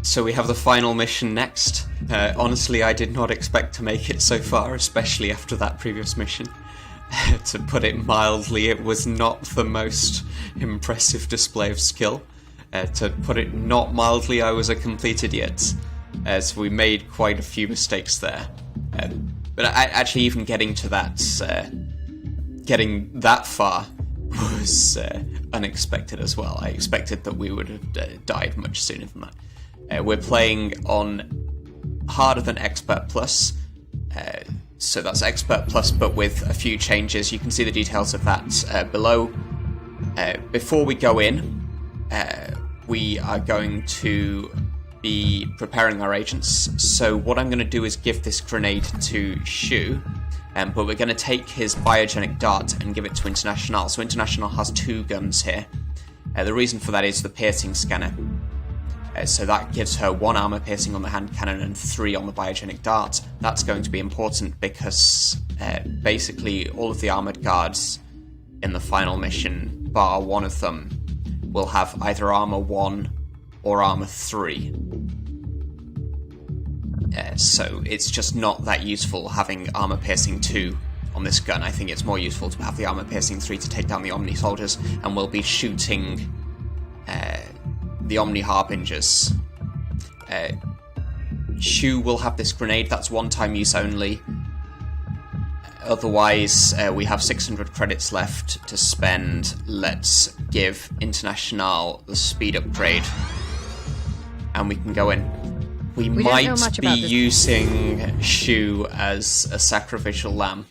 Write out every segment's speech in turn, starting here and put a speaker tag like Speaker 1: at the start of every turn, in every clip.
Speaker 1: So we have the final mission next. Honestly, I did not expect to make it so far, especially after that previous mission. To put it mildly, it was not the most impressive display of skill. To put it not mildly, I was a complete idiot, as we made quite a few mistakes there. But actually, even getting to that, getting that far was unexpected as well. I expected that we would have died much sooner than that. We're playing on harder than Expert Plus, so that's Expert Plus but with a few changes. You can see the details of that below. Before we go in, we are going to be preparing our agents. So what I'm going to do is give this grenade to Shu, but we're going to take his biogenic dart and give it to Internationale. So Internationale has 2 guns here. The reason for that is the piercing scanner. So that gives her 1 armor piercing on the hand cannon and 3 on the biogenic dart. That's going to be important because basically all of the armored guards in the final mission, bar one of them, will have either armor 1 or armor 3. So it's just not that useful having armor piercing 2 on this gun. I think it's more useful to have the armor piercing 3 to take down the Omni soldiers, and we'll be shooting the Omni Harbingers. Shu will have this grenade, that's 1-time use only. Otherwise, we have 600 credits left to spend. Let's give Internationale the speed upgrade, and we can go in. We might be using Shu as a sacrificial lamb.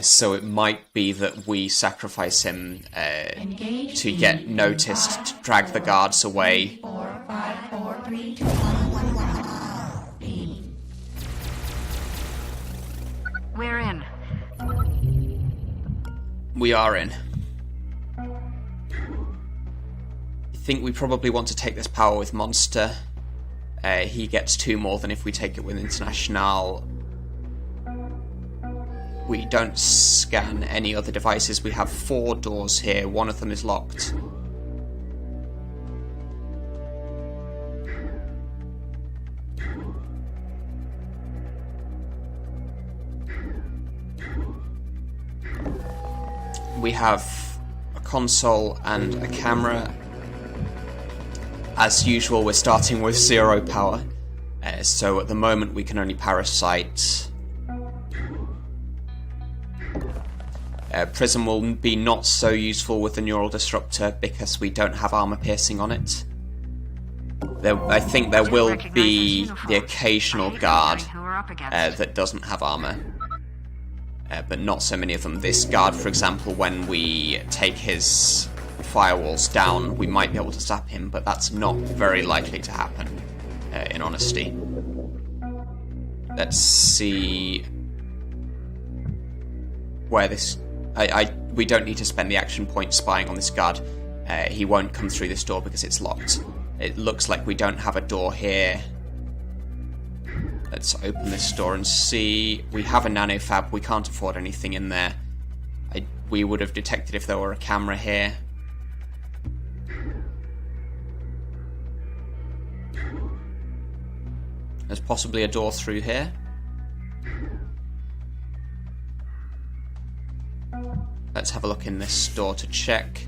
Speaker 1: So it might be that we sacrifice him to get noticed, to drag the guards away.
Speaker 2: 4, 5, 4, 3, 2, 1.
Speaker 3: We're in.
Speaker 1: We are in. I think we probably want to take this power with Monster. He gets 2 more than if we take it with Internationale. We don't scan any other devices. We have 4 doors here. 1 of them is locked. We have a console and a camera. As usual, we're starting with 0 power. So at the moment we can only parasite. Prism will be not so useful with the Neural Disruptor because we don't have armor piercing on it. I think there will be the occasional guard that doesn't have armor, but not so many of them. This guard, for example, when we take his firewalls down, we might be able to zap him, but that's not very likely to happen, in honesty. Let's see where this... we don't need to spend the action point spying on this guard. He won't come through this door because it's locked. It looks like we don't have a door here. Let's open this door and see. We have a nanofab. We can't afford anything in there. We would have detected if there were a camera here. There's possibly a door through here. Let's have a look in this door to check.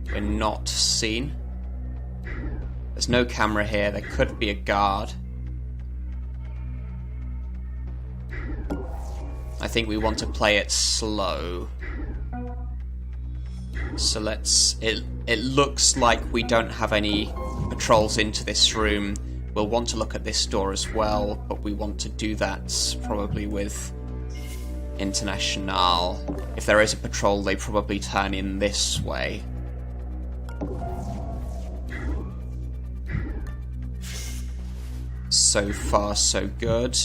Speaker 1: We're not seen. There's no camera here. There could be a guard. I think we want to play it slow. So let's... It looks like we don't have any patrols into this room. We'll want to look at this door as well, but we want to do that probably with Internationale. If there is a patrol, they probably turn in this way. So far, so good.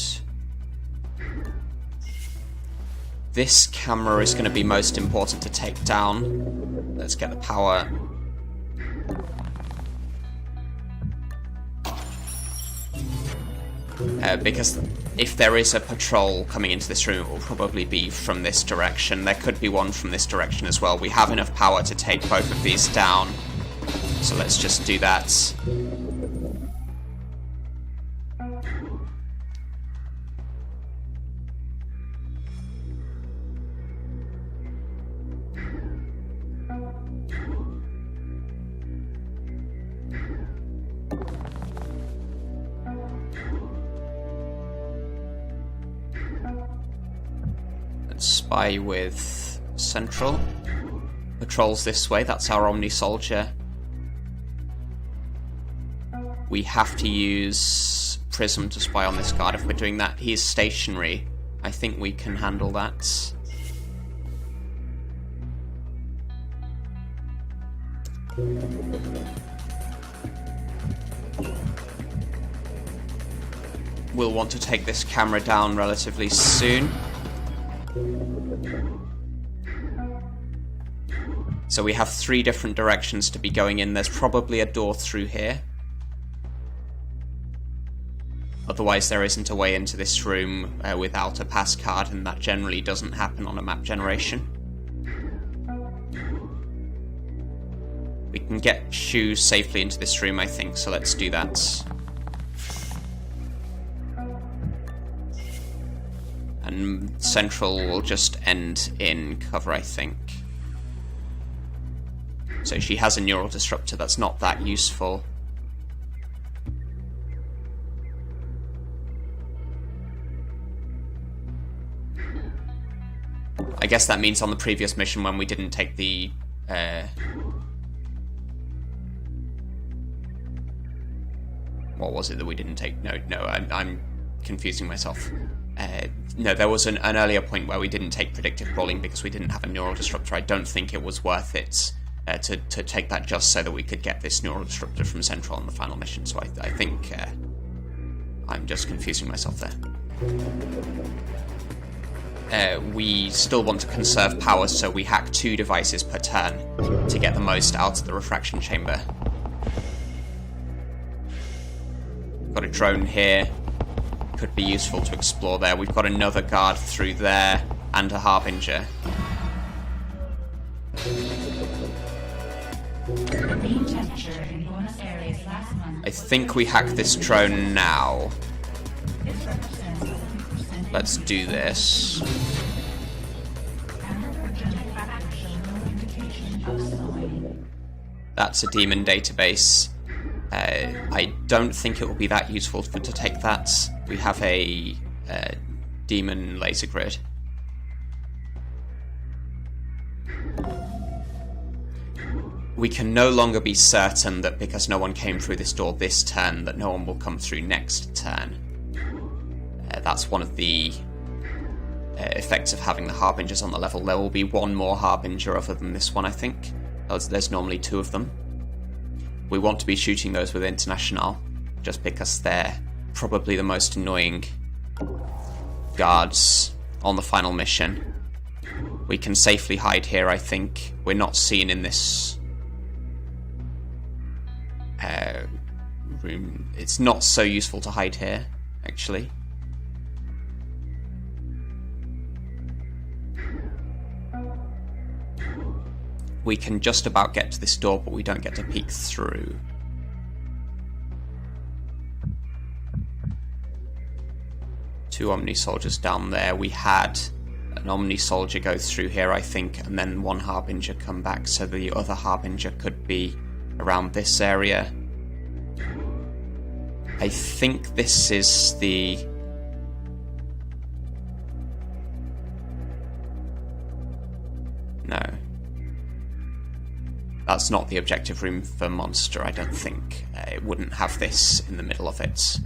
Speaker 1: This camera is going to be most important to take down. Let's get the power. Because if there is a patrol coming into this room, it will probably be from this direction. There could be one from this direction as well. We have enough power to take both of these down. So let's just do that. spy with Central. Patrols this way, that's our Omni Soldier. We have to use Prism to spy on this guard if we're doing that. He is stationary. I think we can handle that. We'll want to take this camera down relatively soon. So we have 3 different directions to be going in. There's probably a door through here. Otherwise there isn't a way into this room without a pass card, and that generally doesn't happen on a map generation. We can get Shu safely into this room, I think, so let's do that. And Central will just end in cover, I think. So she has a neural disruptor, that's not that useful. I guess that means on the previous mission when we didn't take the... what was it that we didn't take? No, I'm confusing myself. No, there was an earlier point where we didn't take predictive crawling because we didn't have a neural disruptor. I don't think it was worth it to take that just so that we could get this neural disruptor from Central on the final mission. So I think I'm just confusing myself there. We still want to conserve power, so we hack 2 devices per turn to get the most out of the refraction chamber. Got a drone here. Could be useful to explore there. We've got another guard through there and a harbinger. I think we hack this drone now. Let's do this. That's a demon database. I don't think it will be that useful to take that. We have a demon laser grid. We can no longer be certain that because no one came through this door this turn, that no one will come through next turn. That's one of the effects of having the harbingers on the level. There will be 1 more harbinger other than this one, I think. There's normally 2 of them. We want to be shooting those with Internationale, just because they're probably the most annoying guards on the final mission. We can safely hide here, I think. We're not seen in this room. It's not so useful to hide here, actually. We can just about get to this door, but we don't get to peek through. Two Omni Soldiers down there. We had an Omni Soldier go through here, I think, and then 1 Harbinger come back, so the other Harbinger could be around this area. I think this is the... No. That's not the objective room for Monster, I don't think. It wouldn't have this in the middle of it.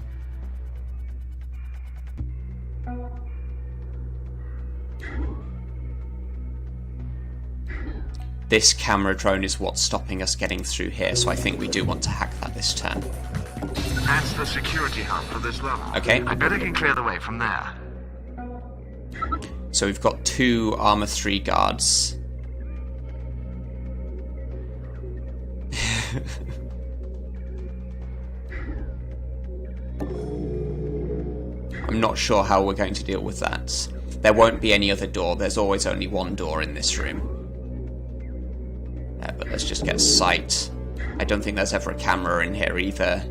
Speaker 1: This camera drone is what's stopping us getting through here, so I think we do want to hack that this turn.
Speaker 3: That's the security hub for this level.
Speaker 1: Okay.
Speaker 3: I bet I can clear the way from there.
Speaker 1: So we've got 2 Armor 3 guards. I'm not sure how we're going to deal with that. There won't be any other door. There's always only 1 door in this room. But let's just get sight. I don't think there's ever a camera in here either.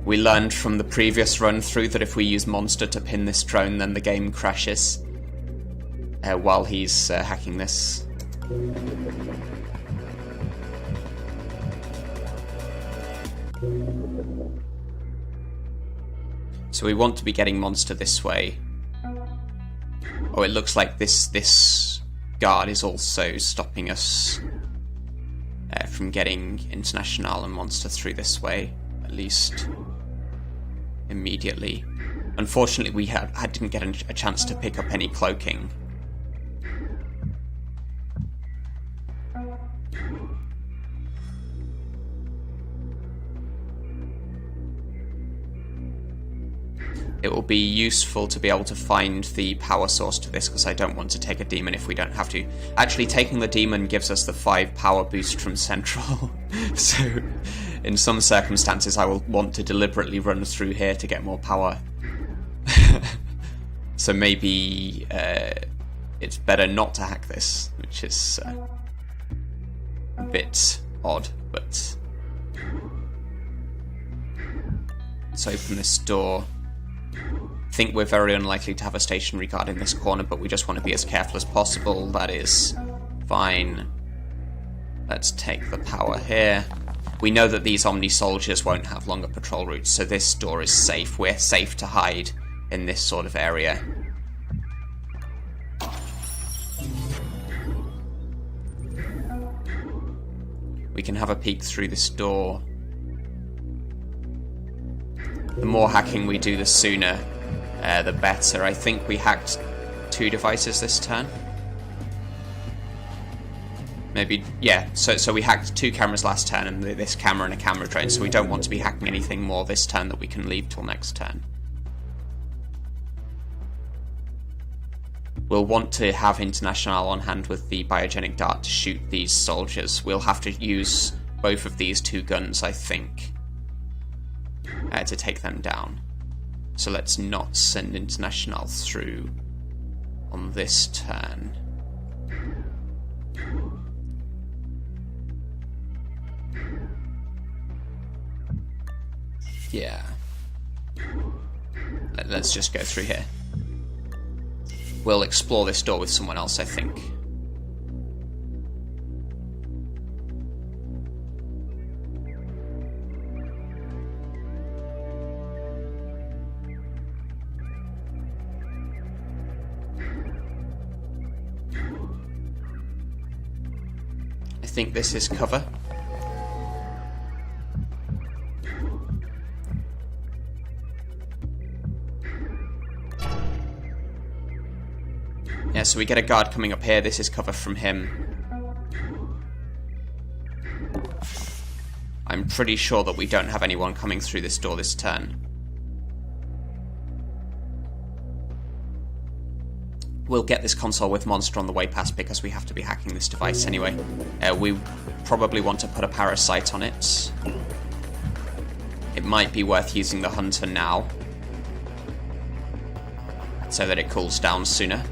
Speaker 1: We learned from the previous run through that if we use Monster to pin this drone, then the game crashes while he's hacking this. So we want to be getting Monster this way. Oh, it looks like this guard is also stopping us from getting Internationale and Monster through this way, at least immediately. Unfortunately, we didn't get a chance to pick up any cloaking. It will be useful to be able to find the power source to this, because I don't want to take a demon if we don't have to. Actually, taking the demon gives us the 5 power boost from Central. So, in some circumstances, I will want to deliberately run through here to get more power. So maybe it's better not to hack this, which is a bit odd, but... Let's open this door. I think we're very unlikely to have a stationary guard in this corner, but we just want to be as careful as possible. That is fine. Let's take the power here. We know that these Omni soldiers won't have longer patrol routes, so this door is safe. We're safe to hide in this sort of area. We can have a peek through this door. The more hacking we do, the sooner, the better. I think we hacked 2 devices this turn. Maybe, yeah, so we hacked 2 cameras last turn, and this camera and a camera drone, so we don't want to be hacking anything more this turn that we can leave till next turn. We'll want to have Internationale on hand with the biogenic dart to shoot these soldiers. We'll have to use both of these 2 guns, I think, to take them down. So let's not send Internationale through on this turn. Yeah. Let's just go through here. We'll explore this door with someone else, I think. I think this is cover. Yeah, so we get a guard coming up here. This is cover from him. I'm pretty sure that we don't have anyone coming through this door this turn. We'll get this console with Monster on the way past because we have to be hacking this device anyway. We probably want to put a parasite on it. It might be worth using the Hunter now, so that it cools down sooner.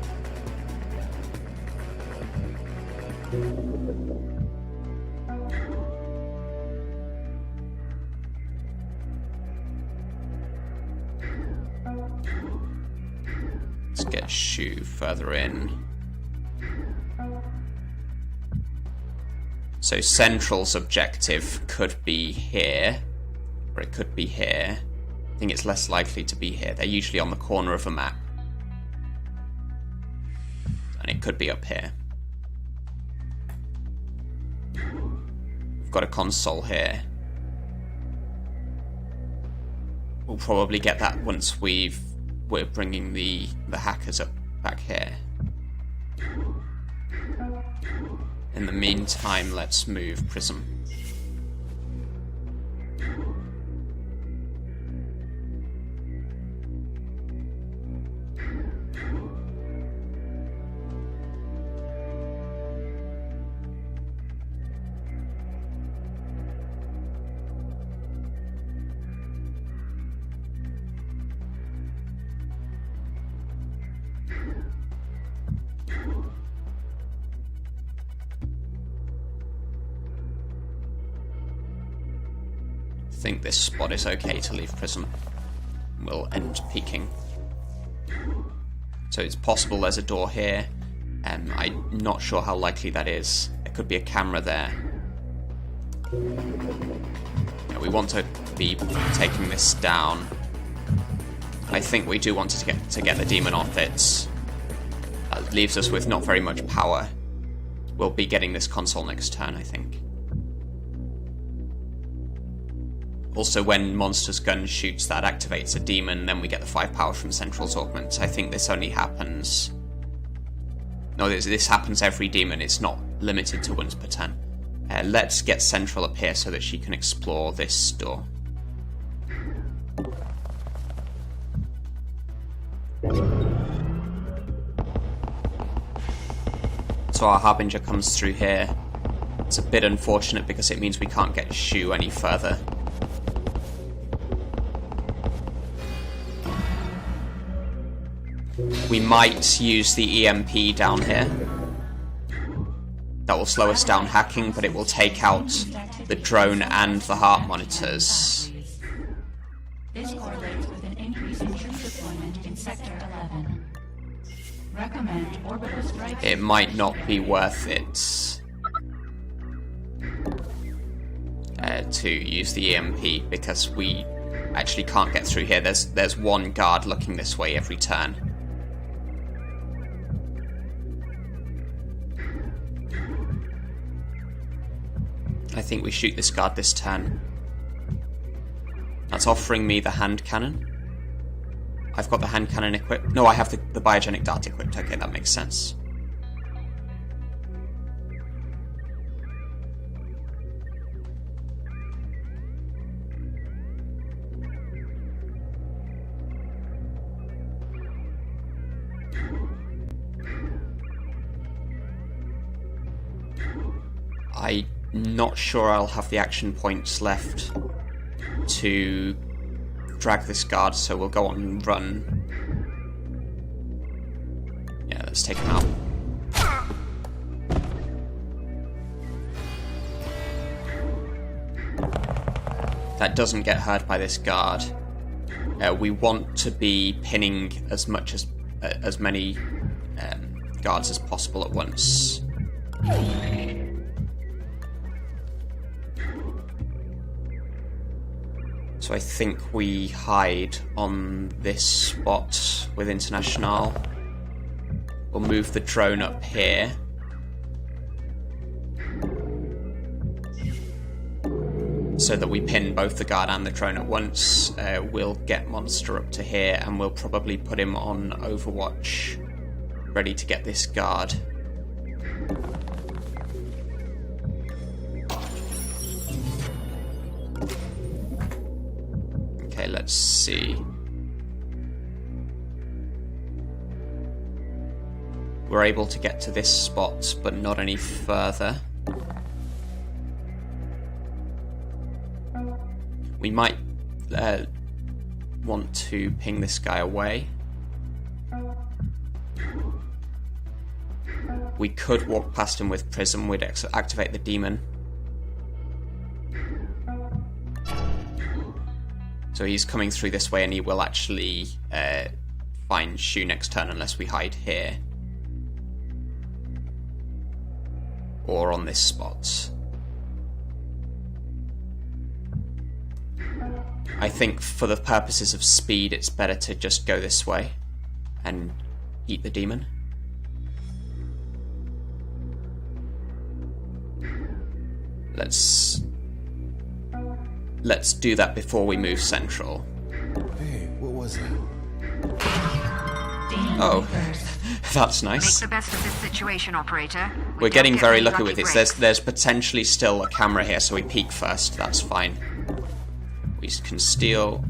Speaker 1: Let's get Shu further in. So Central's objective could be here, or it could be here. I think it's less likely to be here. They're usually on the corner of a map. And it could be up here. We've got a console here. We'll probably get that once we're bringing the hackers up back here. In the meantime, let's move Prism. I think this spot is okay to leave Prism. We'll end peeking. So it's possible there's a door here. I'm not sure how likely that is. There could be a camera there. Yeah, we want to be taking this down. I think we do want to get the demon off it. That leaves us with not very much power. We'll be getting this console next turn, I think. Also, when Monster's Gun shoots, that activates a demon, then we get the 5 power from Central's Augment. I think this only happens... No, this happens every demon, it's not limited to once per turn. Let's get Central up here so that she can explore this door. So our Harbinger comes through here. It's a bit unfortunate because it means we can't get Shu any further. We might use the EMP down here. That will slow us down hacking, but it will take out the drone and the heart monitors.
Speaker 2: This correlates with an increase in troop deployment in Sector 11. Recommend orbital strikes.
Speaker 1: It might not be worth it to use the EMP because we actually can't get through here. There's one guard looking this way every turn. I think we shoot this guard this turn. That's offering me the hand cannon. I've got the hand cannon equipped. No, I have the biogenic dart equipped. Okay, that makes sense. I'm not sure I'll have the action points left to drag this guard, so we'll go on and run. Yeah, let's take him out. That doesn't get hurt by this guard. We want to be pinning as many guards as possible at once. So I think we hide on this spot with Internationale. We'll move the drone up here. So that we pin both the guard and the drone at once. We'll get Monster up to here and we'll probably put him on Overwatch, ready to get this guard. Okay, let's see. We're able to get to this spot, but not any further. We might want to ping this guy away. We could walk past him with Prism, we'd activate the demon. So he's coming through this way and he will actually find Shu next turn unless we hide here. Or on this spot. I think for the purposes of speed it's better to just go this way and eat the demon. Let's do that before we move central.
Speaker 4: Hey, what was that?
Speaker 1: Oh, that's nice.
Speaker 5: Make the best of this situation, operator.
Speaker 1: We're getting very lucky with this. There's potentially still a camera here, so we peek first. That's fine. We can steal.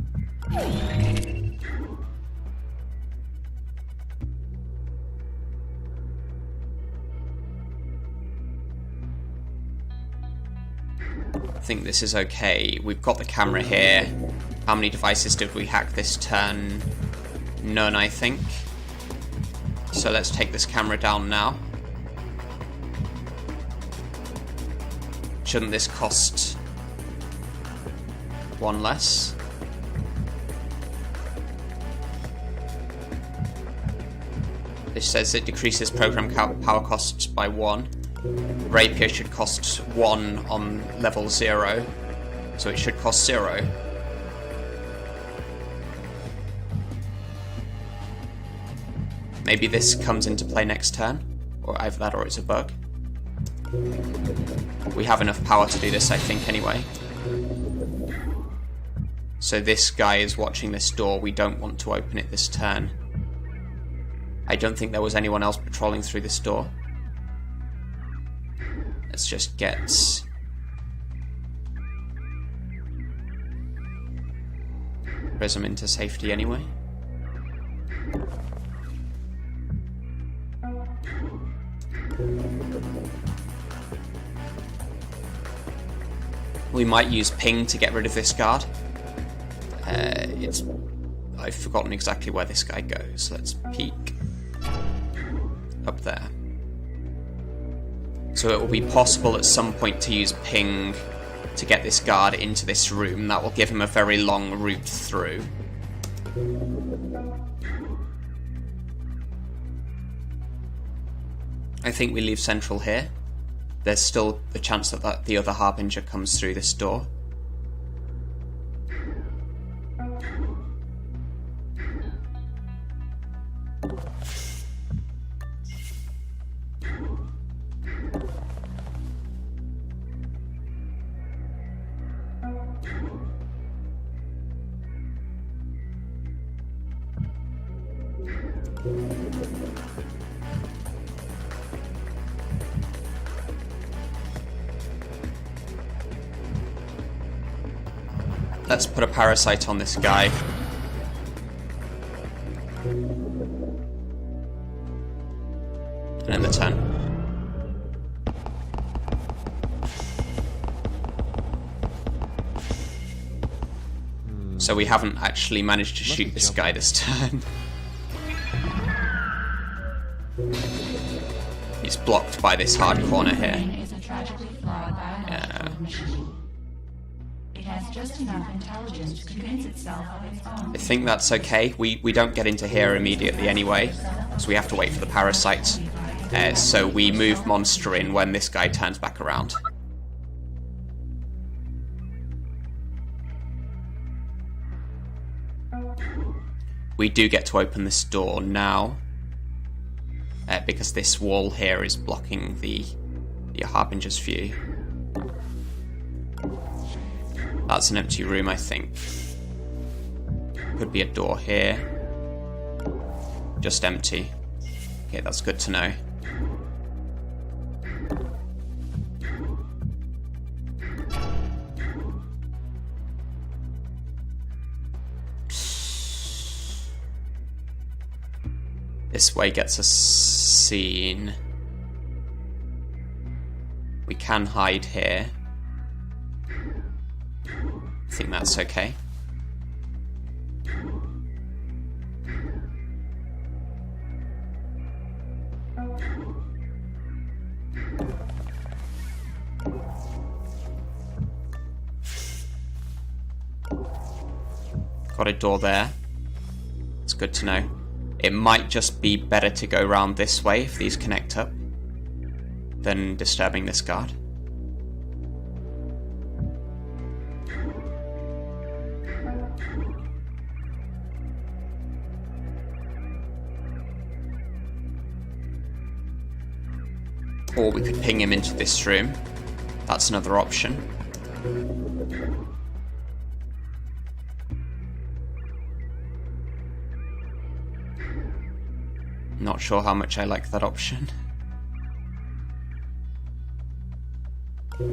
Speaker 1: I think this is okay. We've got the camera here. How many devices did we hack this turn? None, I think. So let's take this camera down now. Shouldn't this cost one less? This says it decreases program power costs by 1. Rapier should cost 1 on level 0, so it should cost 0. Maybe this comes into play next turn, or either that or it's a bug. We have enough power to do this, I think, anyway. So this guy is watching this door. We don't want to open it this turn. I don't think there was anyone else patrolling through this door. Let's just get... Prism into safety anyway. We might use ping to get rid of this guard. I've forgotten exactly where this guy goes. Let's peek. Up there. So it will be possible at some point to use ping to get this guard into this room. That will give him a very long route through. I think we leave central here. There's still a chance that the other Harbinger comes through this door. Let's put a parasite on this guy. And end the turn. So we haven't actually managed to shoot this guy this turn. He's blocked by this hard corner here. Yeah.
Speaker 2: It has just enough intelligence to convince itself of its own.
Speaker 1: I think that's okay. We don't get into here immediately anyway, so we have to wait for the parasite. So we move monster in when this guy turns back around. We do get to open this door now, because this wall here is blocking the Harbinger's view. That's an empty room, I think. Could be a door here. Just empty. Okay, that's good to know. This way gets us seen. We can hide here. I think that's okay. Got a door there. It's good to know. It might just be better to go around this way if these connect up than disturbing this guard. Or we could ping him into this room. That's another option. Not sure how much I like that option. I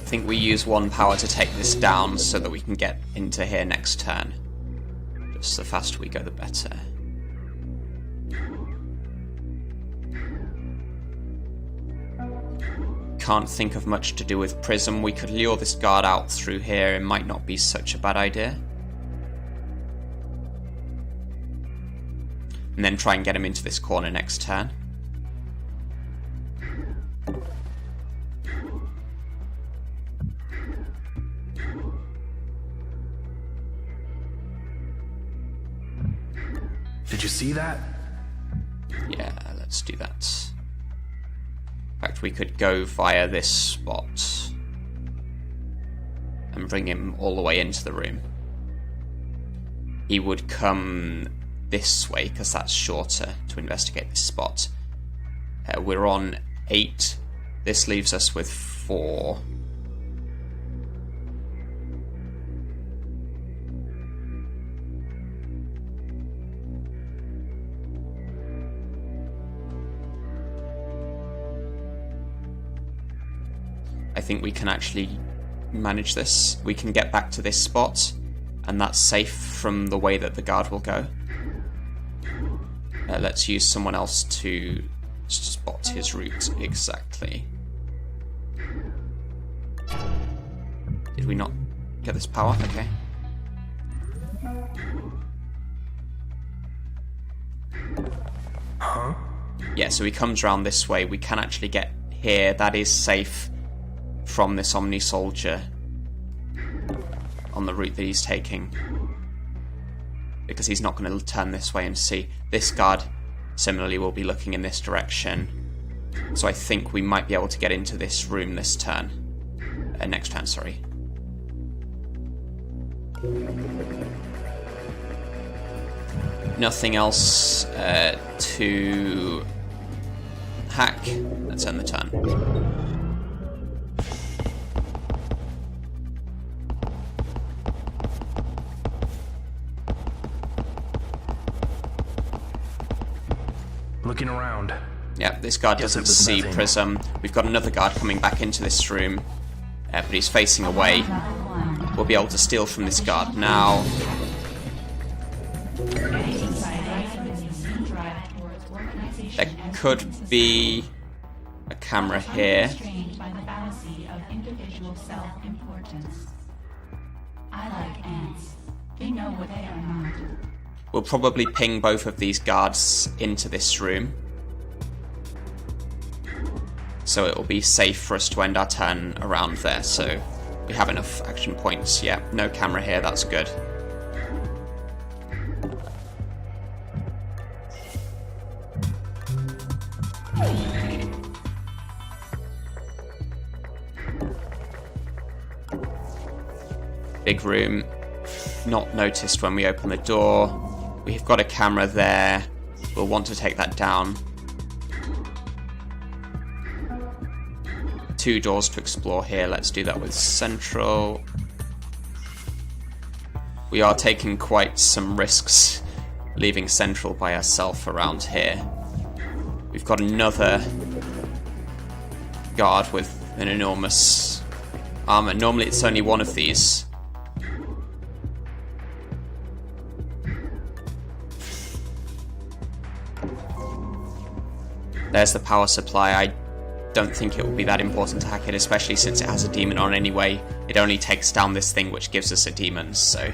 Speaker 1: think we use one power to take this down so that we can get into here next turn. Just the faster we go, the better. Can't think of much to do with Prism. We could lure this guard out through here. It might not be such a bad idea. And then try and get him into this corner next turn.
Speaker 6: Did you see that?
Speaker 1: Yeah, let's do that. In fact, we could go via this spot and bring him all the way into the room. He would come this way because that's shorter to investigate this spot. We're on 8. This leaves us with 4. I think we can actually manage this. We can get back to this spot, and that's safe from the way that the guard will go. Let's use someone else to spot his route exactly. Did we not get this power? Okay.
Speaker 6: Huh?
Speaker 1: Yeah, so he comes around this way. We can actually get here. That is safe from this Omni soldier on the route that he's taking, because he's not going to turn this way and see. This guard similarly will be looking in this direction, so I think we might be able to get into this room this turn. Next turn, sorry. Nothing else to hack. Let's end the turn.
Speaker 6: Looking around.
Speaker 1: Yeah, this guard
Speaker 6: Guess it
Speaker 1: doesn't
Speaker 6: was
Speaker 1: see
Speaker 6: nothing.
Speaker 1: Prism. We've got another guard coming back into this room, but he's facing away. We'll be able to steal from this guard now. There could be a camera here.
Speaker 2: Restrained by the fallacy of individual self-importance. I like ants. They know what they are not.
Speaker 1: We'll probably ping both of these guards into this room, so it will be safe for us to end our turn around there. So we have enough action points. Yeah, no camera here, that's good. Big room, not noticed when we open the door. We've got a camera there. We'll want to take that down. 2 doors to explore here. Let's do that with Central. We are taking quite some risks leaving Central by ourselves around here. We've got another guard with an enormous armor. Normally it's only one of these. There's the power supply. I don't think it will be that important to hack it, especially since it has a demon on anyway. It only takes down this thing which gives us a demon, so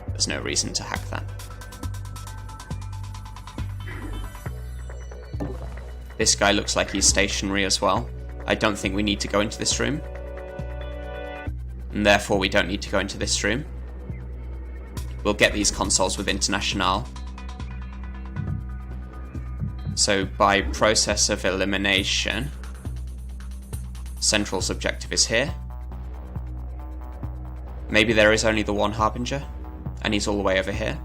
Speaker 1: there's no reason to hack that. This guy looks like he's stationary as well. I don't think we need to go into this room, and therefore we don't need to go into this room. We'll get these consoles with Internationale. So by process of elimination, Central's objective is here. Maybe there is only the one Harbinger, and he's all the way over here.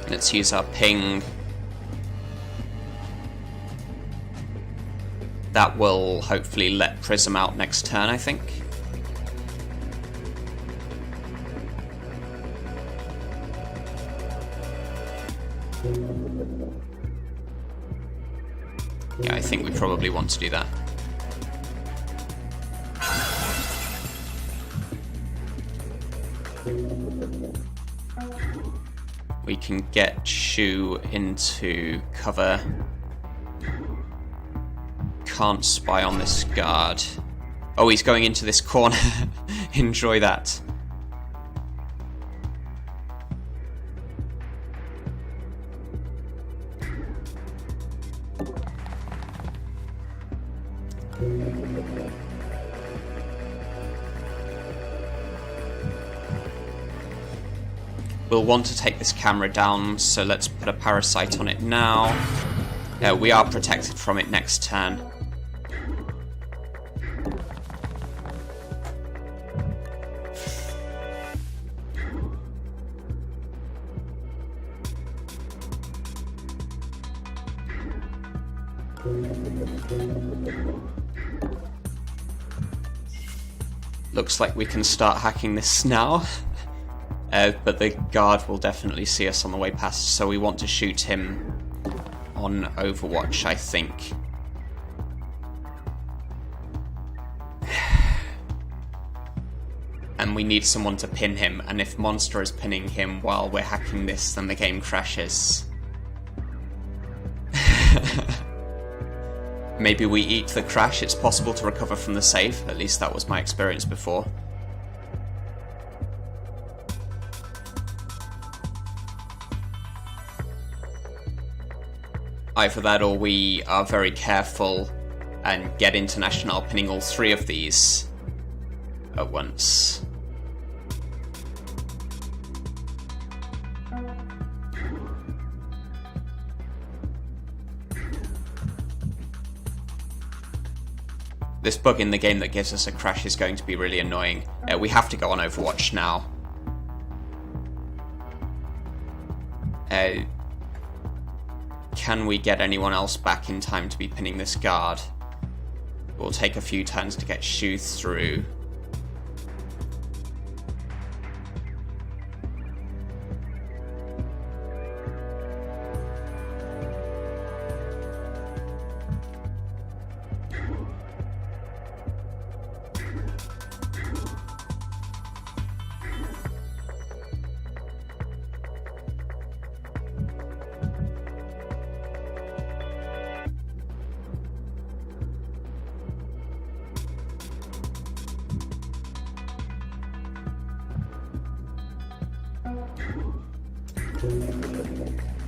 Speaker 1: Let's use our ping. That will hopefully let Prism out next turn, I think. Yeah, I think we probably want to do that. We can get Shu into cover. Can't spy on this guard. Oh, he's going into this corner. Enjoy that. We'll want to take this camera down, so let's put a parasite on it now. We are protected from it next turn. Looks like we can start hacking this now. But the guard will definitely see us on the way past, so we want to shoot him on Overwatch, I think. And we need someone to pin him, and if Monster is pinning him while we're hacking this, then the game crashes. Maybe we eat the crash. It's possible to recover from the save, at least that was my experience before. Either that or we are very careful and get Internationale pinning all three of these at once. This bug in the game that gives us a crash is going to be really annoying. We have to go on Overwatch now. Can we get anyone else back in time to be pinning this guard? It will take a few turns to get Shu through.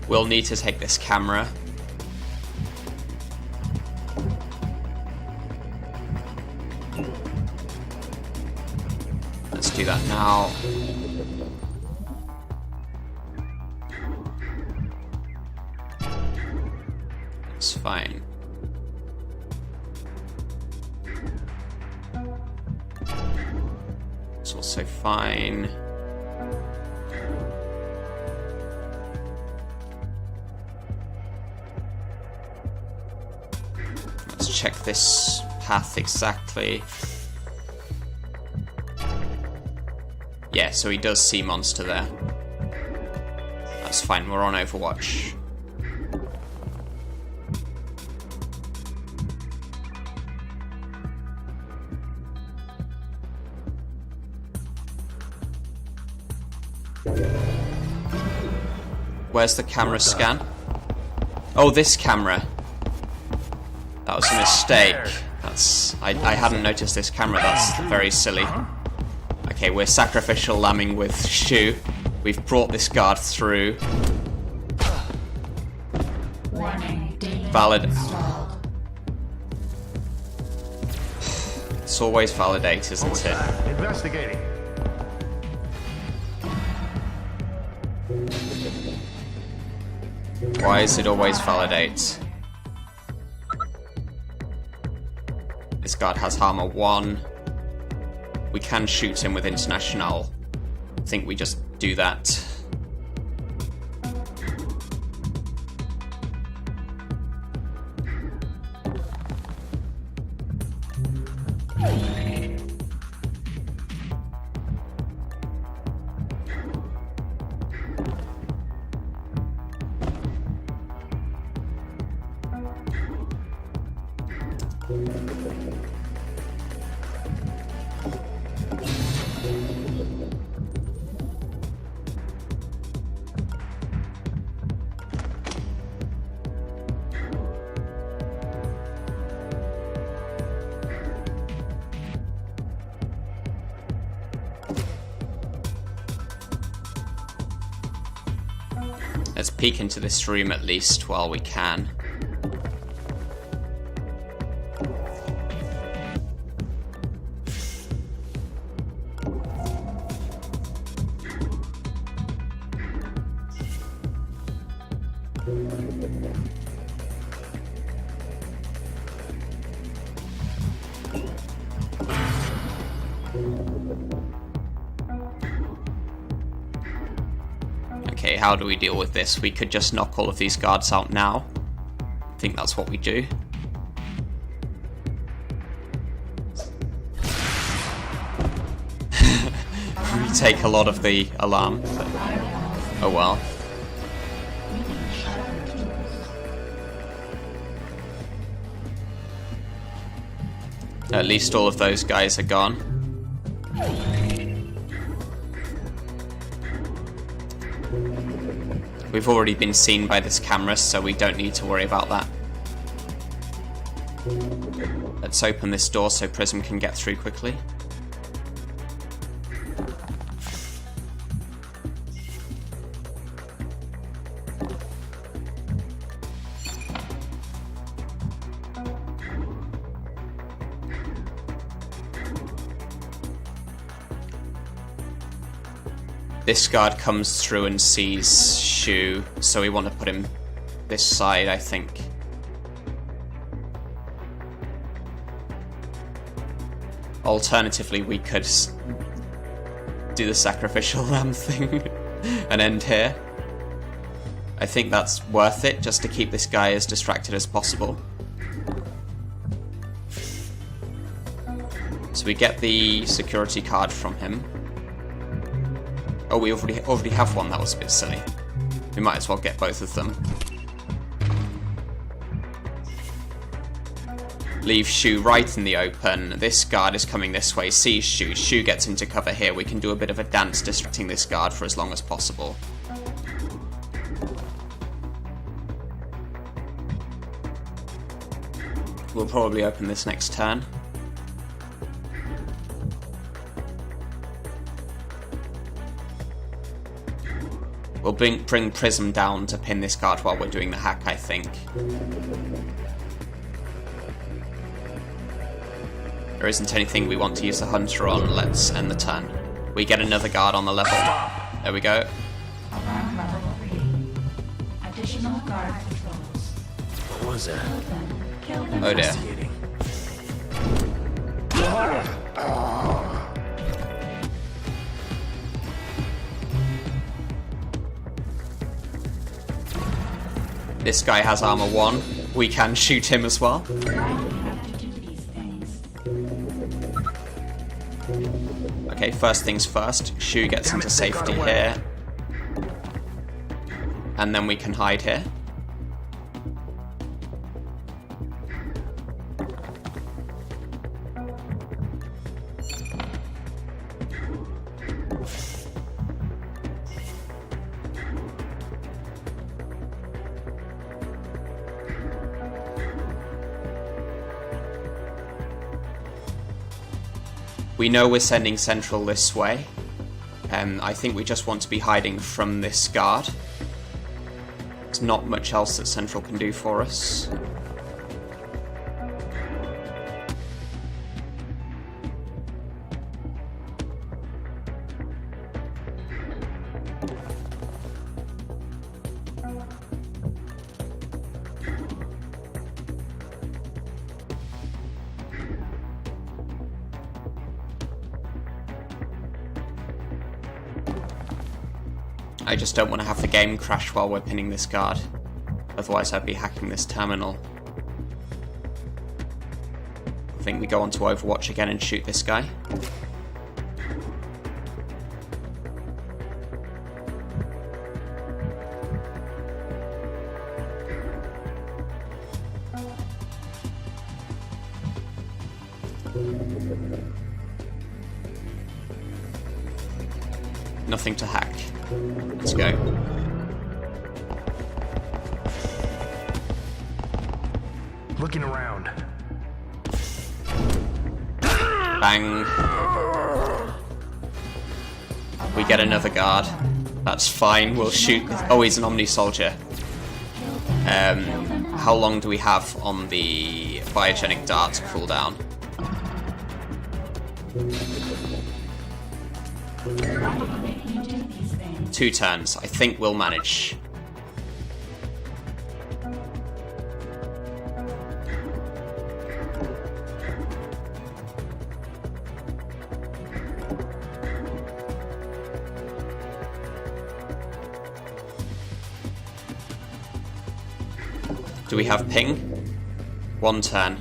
Speaker 1: We'll need to take this camera. Let's do that now. It's fine. It's also fine. Check this path exactly. Yeah, so he does see Monster there. That's fine, we're on Overwatch. Where's the camera scan? Oh, this camera. That was a mistake. I hadn't noticed this camera, that's very silly. Okay, we're sacrificial lambing with Shu. We've brought this guard through. Valid. It's always validate, isn't it?
Speaker 3: Investigating.
Speaker 1: Why is it always validate? This guard has armor 1. We can shoot him with Internationale. I think we just do that. Let's peek into this room at least while we can. how do we deal with this? We could just knock all of these guards out now. I think that's what we do. We take a lot of the alarm, but oh well. At least all of those guys are gone. We've already been seen by this camera, so we don't need to worry about that. Let's open this door so Prism can get through quickly. This guard comes through and sees Shu, so we want to put him this side, I think. Alternatively, we could do the sacrificial lamb thing and end here. I think that's worth it, just to keep this guy as distracted as possible. So we get the security card from him. Oh, we already have one. That was a bit silly. We might as well get both of them. Leave Shu right in the open. This guard is coming this way. Sees Shu. Shu gets into cover here. We can do a bit of a dance distracting this guard for as long as possible. We'll probably open this next turn. We'll bring Prism down to pin this guard while we're doing the hack, I think. There isn't anything we want to use the Hunter on. Let's end the turn. We get another guard on the level. There we go.
Speaker 2: Alarm level 3. Additional guard patrols.
Speaker 4: What was that?
Speaker 2: Kill them.
Speaker 1: Oh dear. This guy has armor 1. We can shoot him as well. Okay, first things first. Shu gets into safety here. And then we can hide here. We know we're sending Central this way. I think we just want to be hiding from this guard. There's not much else that Central can do for us. I just don't want to have the game crash while we're pinning this guard. Otherwise I'd be hacking this terminal. I think we go on to Overwatch again and shoot this guy. Nothing to hack. Let's go.
Speaker 4: Looking around.
Speaker 1: Bang. We get another guard. That's fine. We'll shoot. Oh, he's an Omni soldier. How long do we have on the biogenic dart cooldown? Two turns. I think we'll manage. Do we have ping? 1 turn.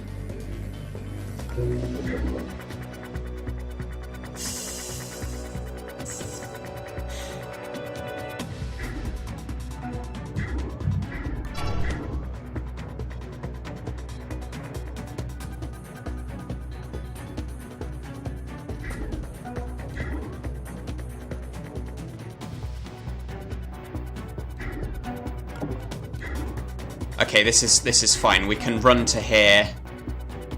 Speaker 1: Okay, this is fine. We can run to here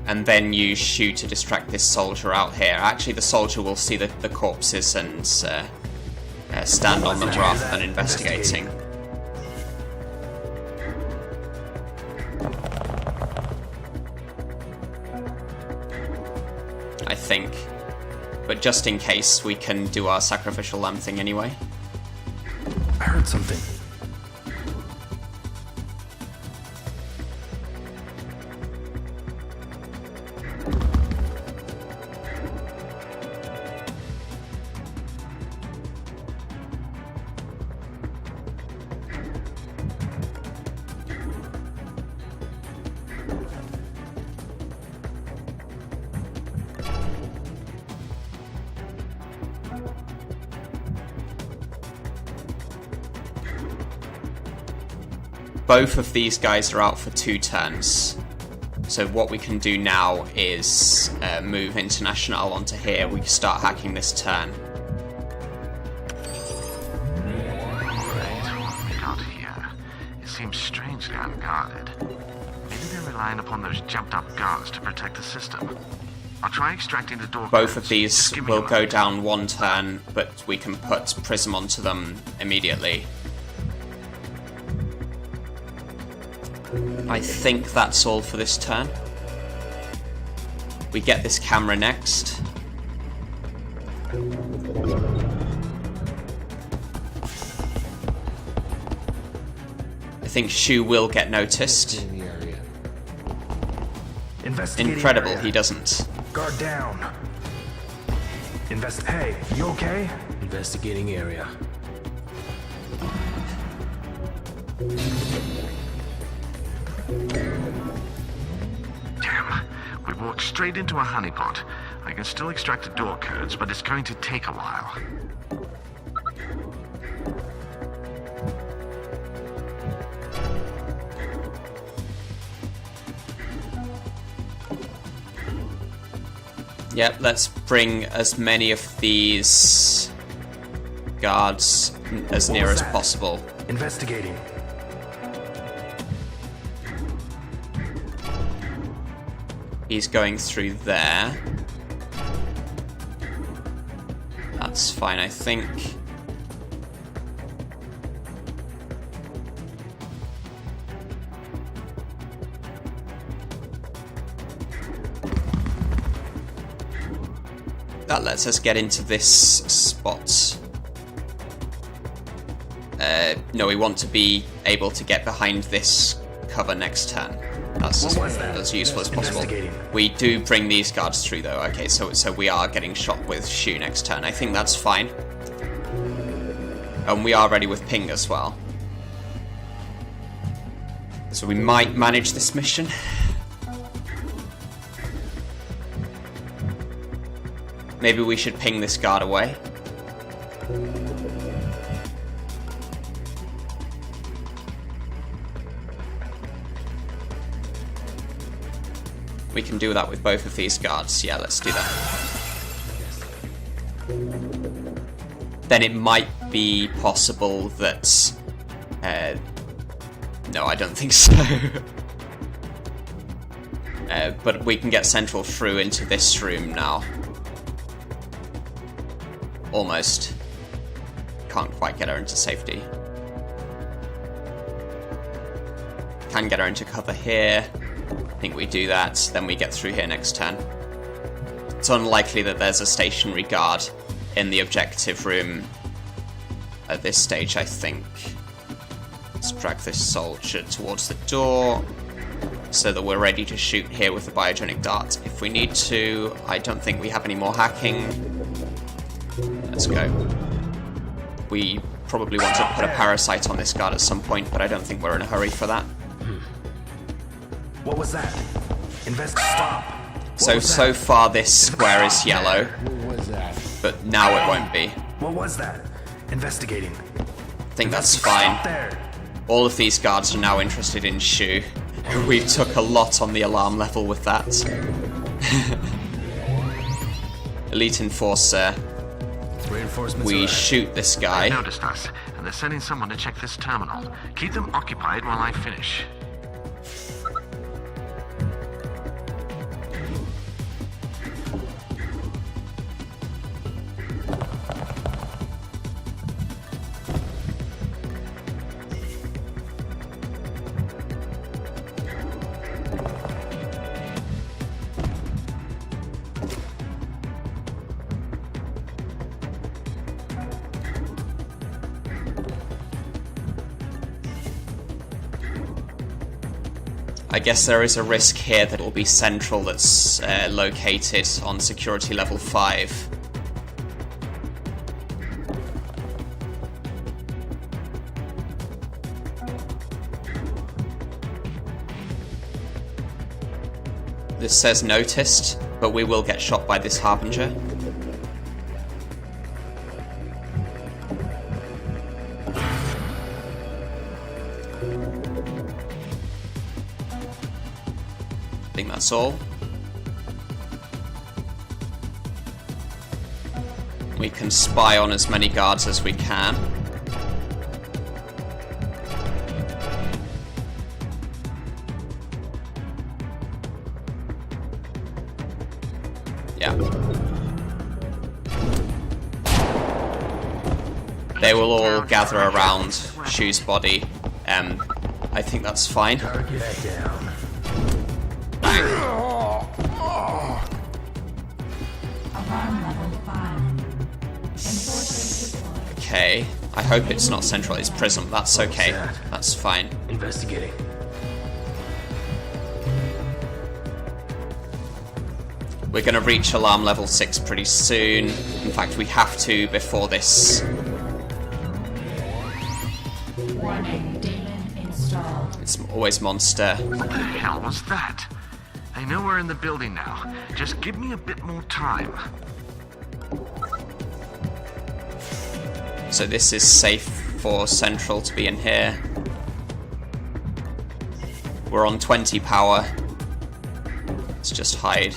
Speaker 1: and then use Shu to distract this soldier out here. Actually, the soldier will see the corpses and stand on them rather than investigating. I think. But just in case, we can do our sacrificial lamb thing anyway.
Speaker 4: I heard something.
Speaker 1: Both of these guys are out for 2 turns. So what we can do now is move Internationale onto here. We can start hacking this turn.
Speaker 3: Right, what have we got here? It seems strangely unguarded. Maybe they're relying upon those jumped-up guards to protect the system. I'll try extracting the door
Speaker 1: Both
Speaker 3: codes.
Speaker 1: of these
Speaker 3: Just give me
Speaker 1: will
Speaker 3: a
Speaker 1: go
Speaker 3: moment.
Speaker 1: down 1 turn, but we can put Prism onto them immediately. I think that's all for this turn. We get this camera next. I think Shu will get noticed.
Speaker 4: In the area. Investigating
Speaker 1: Incredible,
Speaker 4: area.
Speaker 1: he doesn't.
Speaker 4: Guard down. Hey, you okay? Investigating area.
Speaker 3: Damn, we walked straight into a honeypot. I can still extract the door codes, but it's going to take a while.
Speaker 1: Yep, let's bring as many of these guards as near as possible.
Speaker 4: Investigating.
Speaker 1: He's going through there. That's fine, I think. That lets us get into this spot. No, we want to be able to get behind this cover next turn. That's as useful as possible. We do bring these guards through though. Okay, so we are getting shot with Shu next turn. I think that's fine. And we are ready with ping as well. So we might manage this mission. Maybe we should ping this guard away. We can do that with both of these guards. Yeah, let's do that. Then it might be possible that... no, I don't think so. But we can get Central through into this room now. Almost. Can't quite get her into safety. Can get her into cover here. I think we do that, then we get through here next turn. It's unlikely that there's a stationary guard in the objective room at this stage, I think. Let's drag this soldier towards the door so that we're ready to shoot here with the biogenic dart if we need to. I don't think we have any more hacking. Let's go. We probably want to put a parasite on this guard at some point, but I don't think we're in a hurry for that.
Speaker 4: What was that? Stop.
Speaker 1: So far this square is yellow, but now it won't be.
Speaker 4: What was that? Investigating.
Speaker 1: I think that's fine.
Speaker 4: Stop there.
Speaker 1: All of these guards are now interested in Shu. We took a lot on the alarm level with that. Elite Enforcer.
Speaker 4: Reinforcements
Speaker 1: We
Speaker 4: arrived.
Speaker 1: shoot this
Speaker 3: They
Speaker 1: guy.
Speaker 3: noticed us, and they're sending someone to check this terminal. Keep them occupied while I finish.
Speaker 1: I guess there is a risk here that it will be Central that's located on security level 5. This says noticed, but we will get shot by this Harbinger. I think that's all. We can spy on as many guards as we can. Yeah. They will all gather around Shu's body. I think that's fine.
Speaker 4: Target down.
Speaker 1: Bang.
Speaker 2: Alarm level 5. Enforcers deployed.
Speaker 1: Okay. I hope it's not Central, it's Prism. That's okay.
Speaker 4: that?
Speaker 1: That's fine.
Speaker 4: Investigating.
Speaker 1: We're going to reach alarm level 6 pretty soon. In fact, we have to before this.
Speaker 2: Warning, demon installed.
Speaker 1: It's always monster.
Speaker 3: What the hell was that? They know we're in the building now. Just give me a bit more time.
Speaker 1: So this is safe for Central to be in here. We're on 20 power. Let's just hide.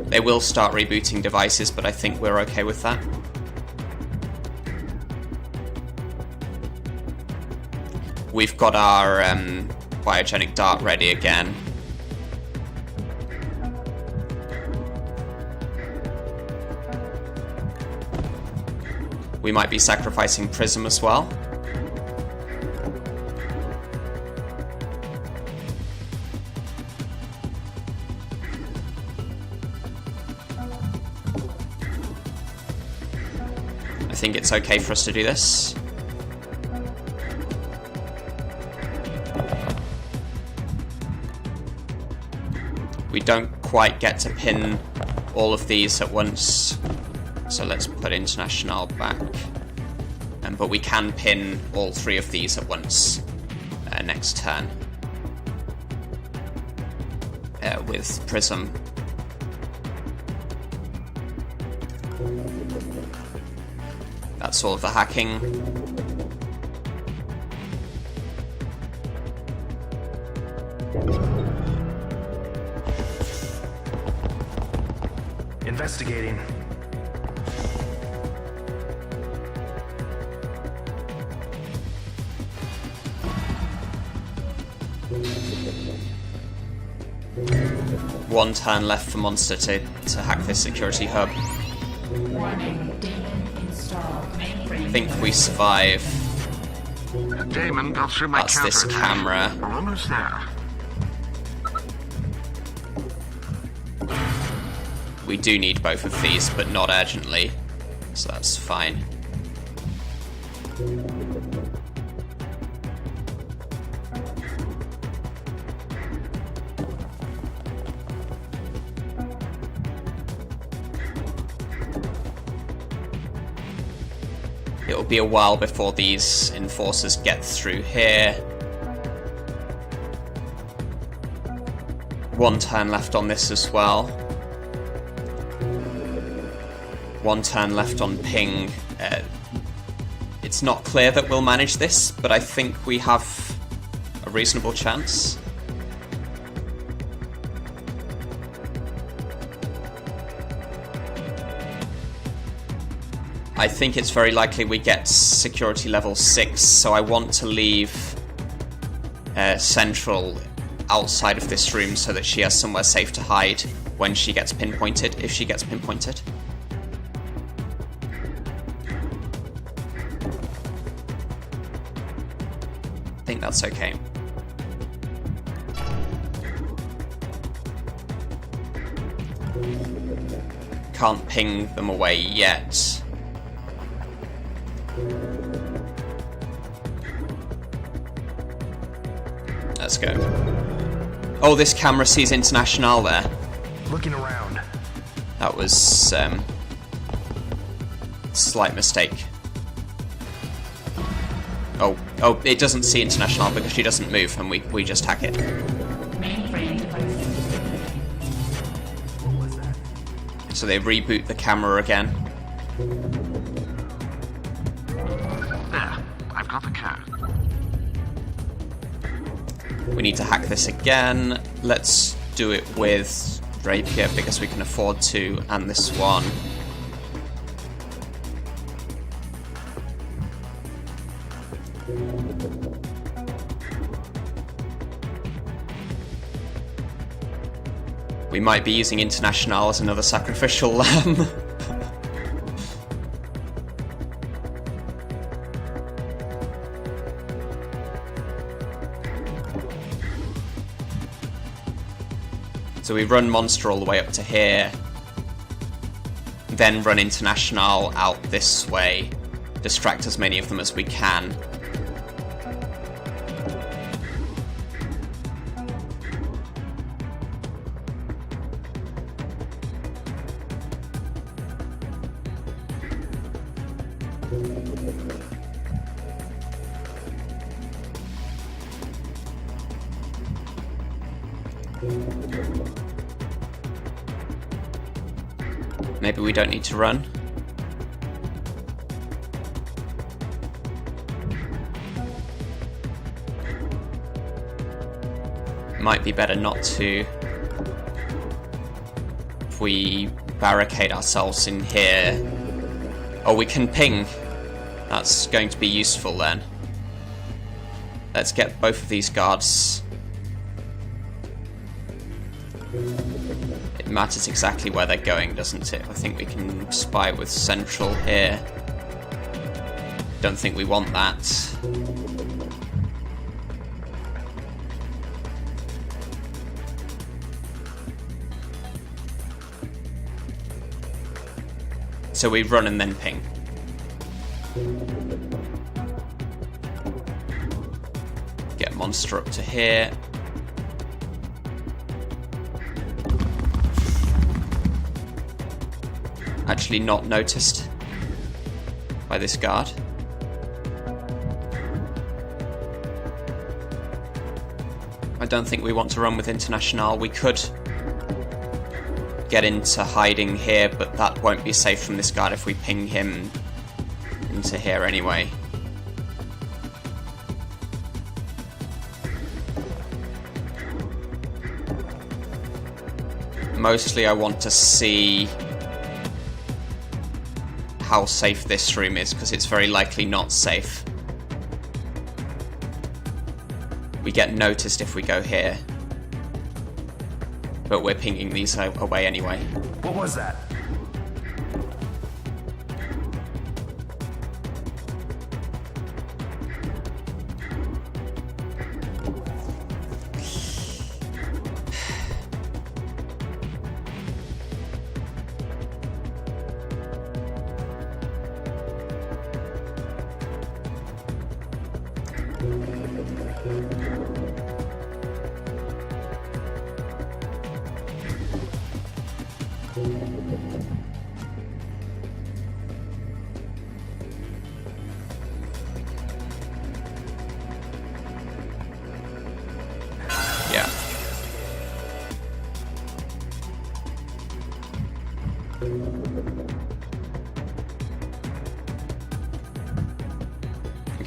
Speaker 1: They will start rebooting devices, but I think we're okay with that. We've got our biogenic dart ready again. We might be sacrificing Prism as well. I think it's okay for us to do this. We don't quite get to pin all of these at once, so let's put Internationale back. But we can pin all 3 of these at once next turn with Prism. That's all of the hacking.
Speaker 4: Investigating.
Speaker 1: One turn left for Monster to hack this security hub.
Speaker 2: Warning, demon installed. Mainframe.
Speaker 1: I think we survive.
Speaker 3: A daemon got through my
Speaker 1: That's this
Speaker 3: counterattack.
Speaker 1: camera.
Speaker 3: We're almost there.
Speaker 1: We do need both of these, but not urgently, so that's fine. It'll it'll be a while before these enforcers get through here. 1 turn left on this as well. 1 turn left on ping. It's not clear that we'll manage this, but I think we have a reasonable chance. I think it's very likely we get security level 6, so I want to leave Central outside of this room so that she has somewhere safe to hide when she gets pinpointed, if she gets pinpointed. I think that's okay. Can't ping them away yet. Let's go. Oh, this camera sees Internationale there.
Speaker 4: Looking around.
Speaker 1: That was slight mistake. Oh, it doesn't see Internationale because she doesn't move, and we just hack it.
Speaker 2: Mainframe devices.
Speaker 4: What was that?
Speaker 1: So they reboot the camera again.
Speaker 3: There, I've got the code.
Speaker 1: We need to hack this again. Let's do it with Rapier because we can afford to, and this one. We might be using Internationale as another sacrificial lamb. So we run Monster all the way up to here, then run Internationale out this way, distract as many of them as we can. Maybe we don't need to run. Might be better not to. If we barricade ourselves in here. Oh, we can ping. That's going to be useful then. Let's get both of these guards. It matters exactly where they're going, doesn't it? I think we can spy with Central here. Don't think we want that. So we run and then ping. Get Monster up to here. Actually not noticed by this guard. I don't think we want to run with Internationale. We could get into hiding here, but that won't be safe from this guard if we ping him into here anyway. Mostly I want to see how safe this room is, because it's very likely not safe. We get noticed if we go here, but we're pinging these away anyway.
Speaker 4: What was that?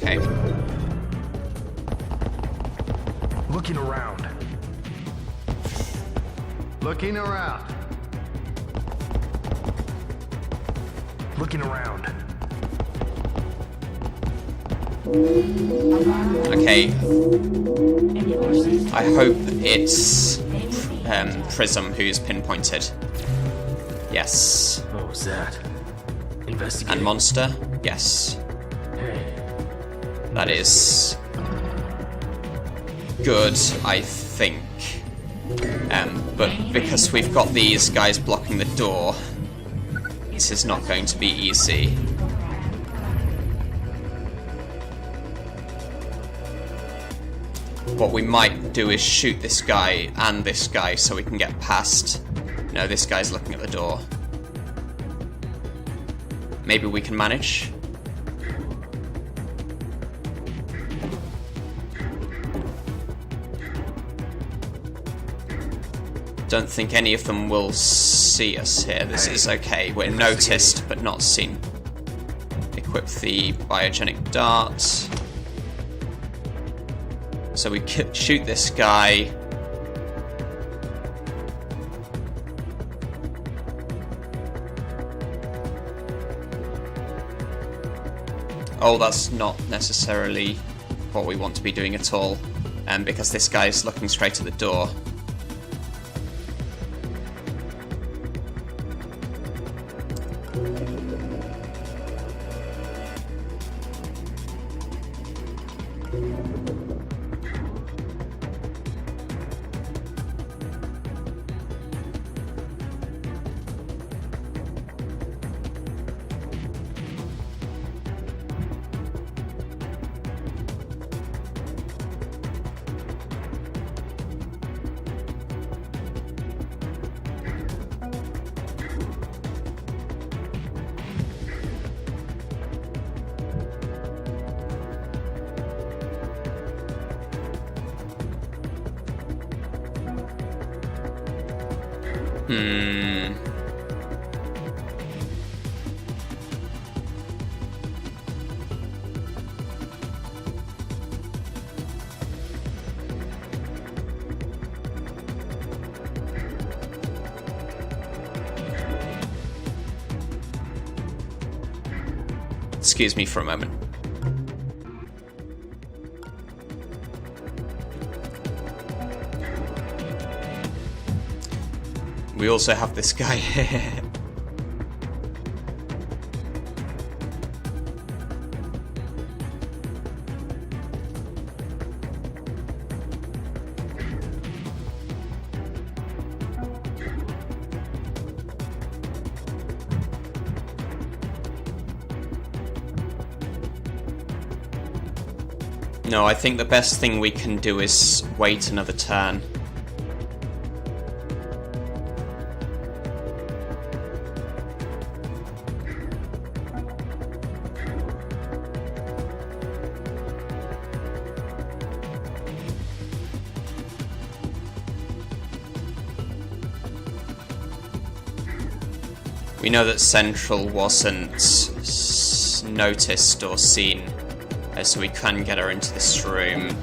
Speaker 1: Okay.
Speaker 4: Looking around.
Speaker 3: Looking around.
Speaker 4: Looking around.
Speaker 1: Okay.
Speaker 2: Enforcers.
Speaker 1: I hope it's
Speaker 2: They will be
Speaker 1: Prism who's pinpointed. Yes.
Speaker 4: What was that? Investigate.
Speaker 1: And Monster? Yes.
Speaker 4: Hey.
Speaker 1: That is good, I think. But because we've got these guys blocking the door, this is not going to be easy. What we might do is shoot this guy and this guy so we can get past. No, this guy's looking at the door. Maybe we can manage. Don't think any of them will see us here. This is okay. We're noticed, but not seen. Equip the biogenic dart. So we shoot this guy. Oh, that's not necessarily what we want to be doing at all, because this guy's looking straight at the door. Excuse me for a moment. We also have this guy here. No, I think the best thing we can do is wait another turn. We know that Central wasn't noticed or seen, so we can get her into this room.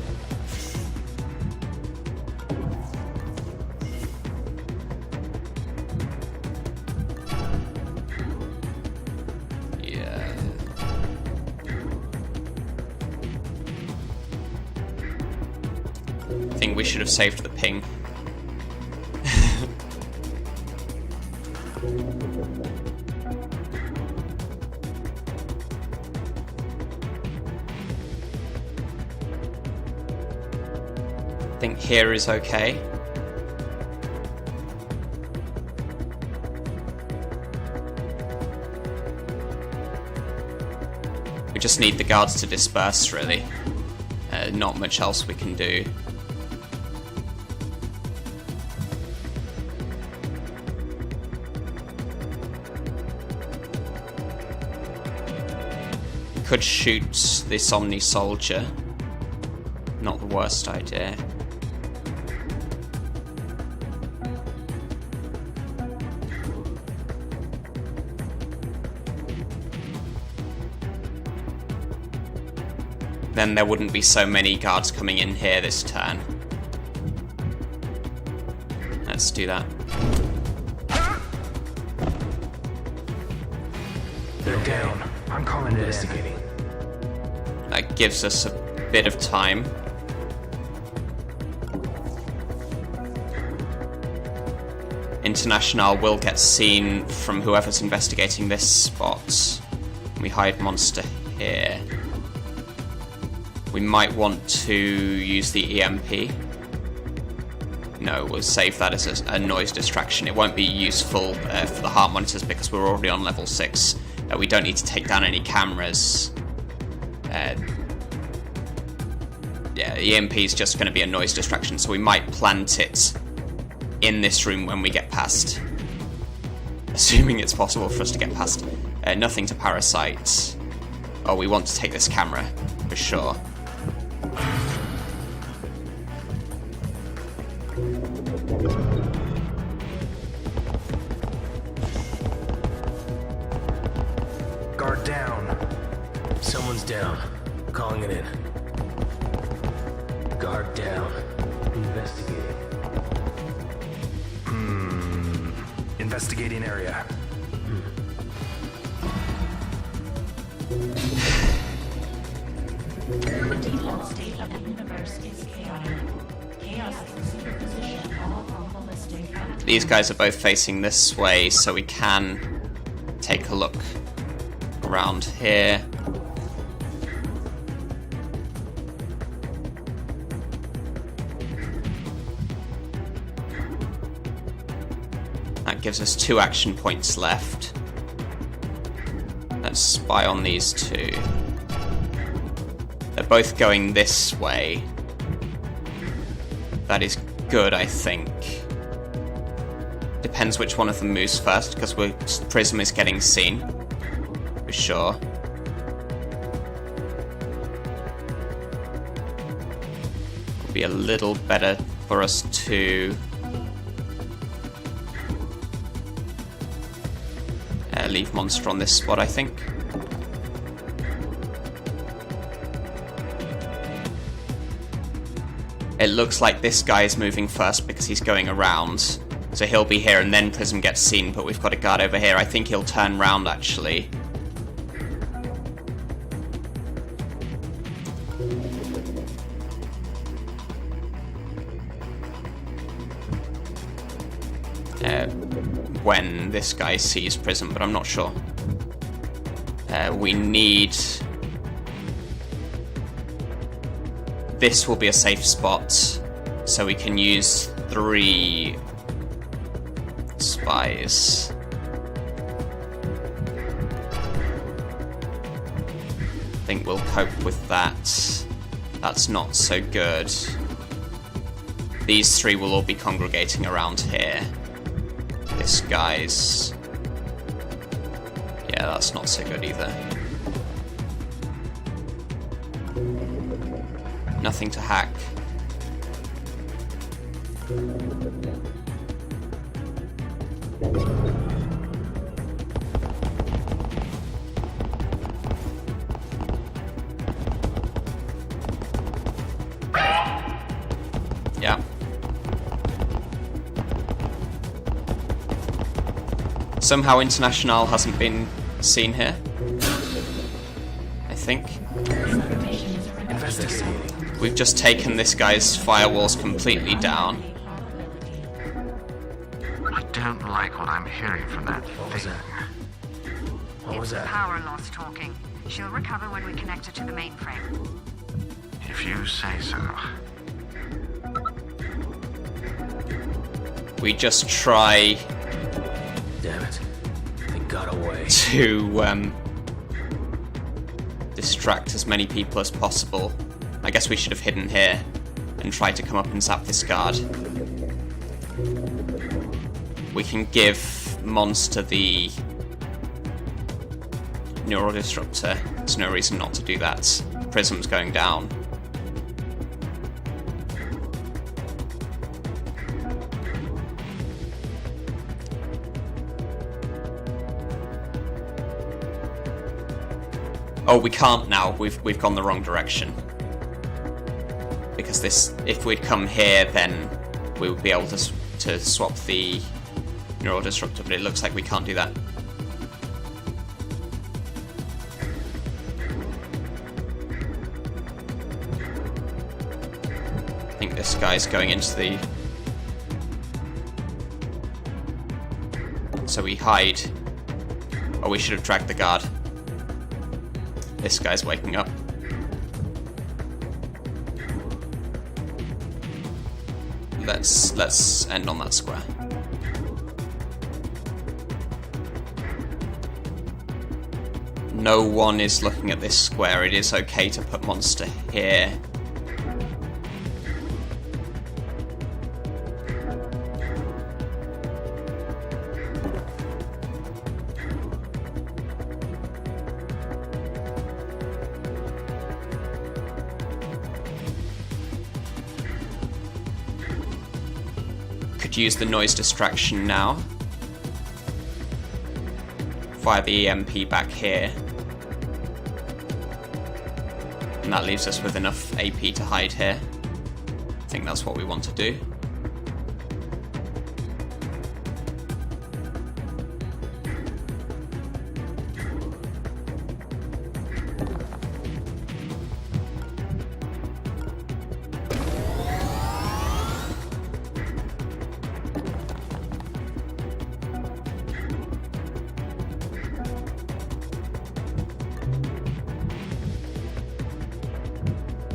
Speaker 1: Yeah. I think we should have saved the ping. I think here is okay. We just need the guards to disperse, really. Not much else we can do. We could shoot this Omni soldier. Not the worst idea. then there wouldn't be so many guards coming in here this turn. Let's do that.
Speaker 4: They're down. I'm calling investigating.
Speaker 1: That gives us a bit of time. Internationale will get seen from whoever's investigating this spot. We hide monster here. We might want to use the EMP. No, we'll save that as a noise distraction. It won't be useful for the heart monitors because we're already on level 6. We don't need to take down any cameras. Yeah, the EMP is just going to be a noise distraction, so we might plant it in this room when we get past. Assuming it's possible for us to get past. Nothing to parasite. Oh, we want to take this camera, for sure.
Speaker 4: Guard down. Someone's down. Calling it in. Guard down. Investigating. Investigating area.
Speaker 2: The default state of the universe is chaotic. Chaos is the superposition of all probabilistic outcomes.
Speaker 1: These guys are both facing this way, so we can take a look around here. That gives us 2 action points left. Let's spy on these 2. They're both going this way. That is good, I think. Depends which one of them moves first, because Prism is getting seen. For sure. Would be a little better for us to leave monster on this spot, I think. It looks like this guy is moving first because he's going around. So he'll be here and then Prism gets seen, but we've got a guard over here. I think he'll turn round, actually. When this guy sees Prism, but I'm not sure. We need... This will be a safe spot, so we can use 3 spies. I think we'll cope with that. That's not so good. These 3 will all be congregating around here. This guy's... Yeah, that's not so good either. Nothing to hack. Yeah. Somehow Internationale hasn't been seen here. I think.
Speaker 4: Investigating.
Speaker 1: We've just taken this guy's firewalls completely down.
Speaker 3: I don't like what I'm hearing from that thing.
Speaker 4: What was that?
Speaker 5: Power loss talking. She'll recover when we connect her to the mainframe.
Speaker 3: If you say so.
Speaker 1: We just try
Speaker 4: Damn it. They got away.
Speaker 1: to distract as many people as possible. I guess we should have hidden here and tried to come up and zap this guard. We can give Monster the neural disruptor. There's no reason not to do that. Prism's going down. Oh, we can't now. We've gone the wrong direction. Because this, if we'd come here, then we would be able to swap the neural disruptor, but it looks like we can't do that. I think this guy's going into the... So we hide. Oh, we should have dragged the guard. This guy's waking up. Let's end on that square. No one is looking at this square. It is okay to put monster here. Could use the noise distraction now. Fire the EMP back here. And that leaves us with enough AP to hide here. I think that's what we want to do.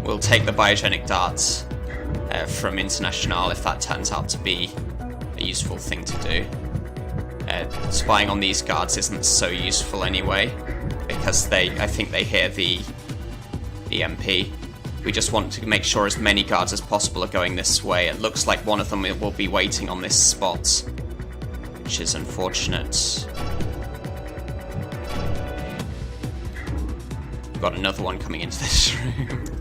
Speaker 1: We'll take the biogenic darts from Internationale if that turns out to be a useful thing to do. Spying on these guards isn't so useful anyway, because I think they hear the MP. We just want to make sure as many guards as possible are going this way. It looks like one of them will be waiting on this spot, which is unfortunate. We've got another one coming into this room.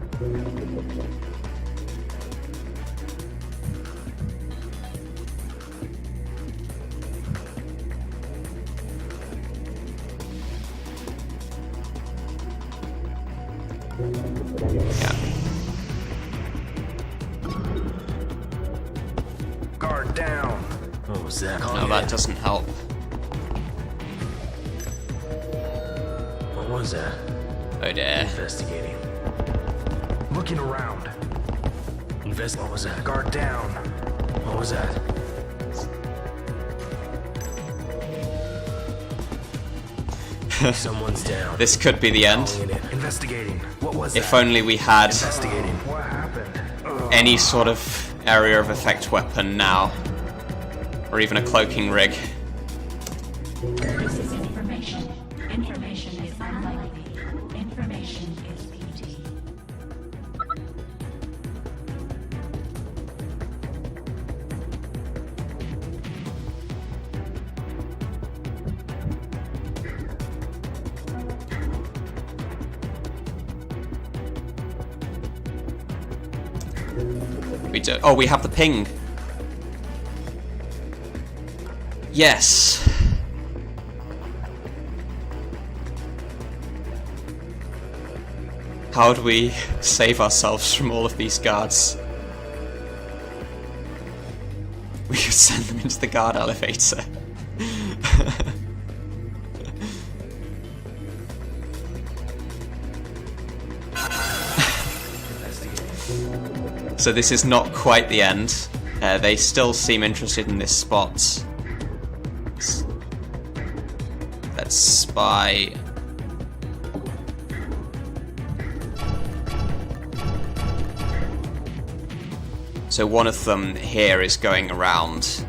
Speaker 1: Yeah.
Speaker 4: Guard down. What was that?
Speaker 1: No, that doesn't help.
Speaker 4: What was that?
Speaker 1: Oh dear.
Speaker 4: Investigating. Looking around. What was that? Guard down. What was that? Someone's down.
Speaker 1: This could be the end.
Speaker 4: Investigating. What was
Speaker 1: If only we had
Speaker 4: Investigating. What happened?
Speaker 1: any sort of area of effect weapon now. Or even a cloaking rig.
Speaker 2: This is information. Information is unlikely. Information is PT.
Speaker 1: We do. Oh, we have the ping. Yes. How do we save ourselves from all of these guards? We could send them into the guard elevator. So this is not quite the end. They still seem interested in this spot. Let's spy. So one of them here is going around.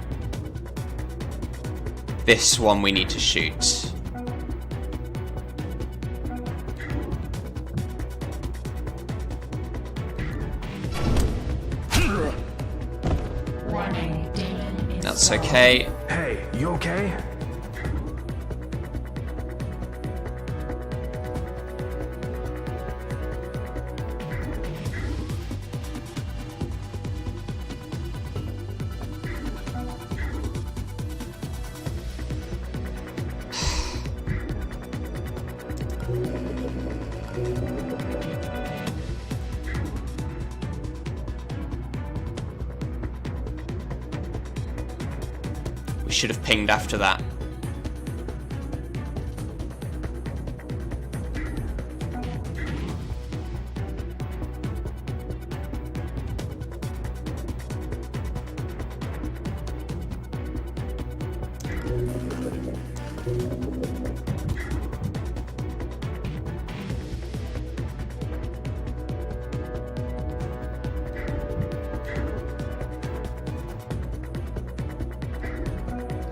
Speaker 1: This one we need to shoot. That's okay.
Speaker 4: Hey, you okay?
Speaker 1: We should have pinged after that.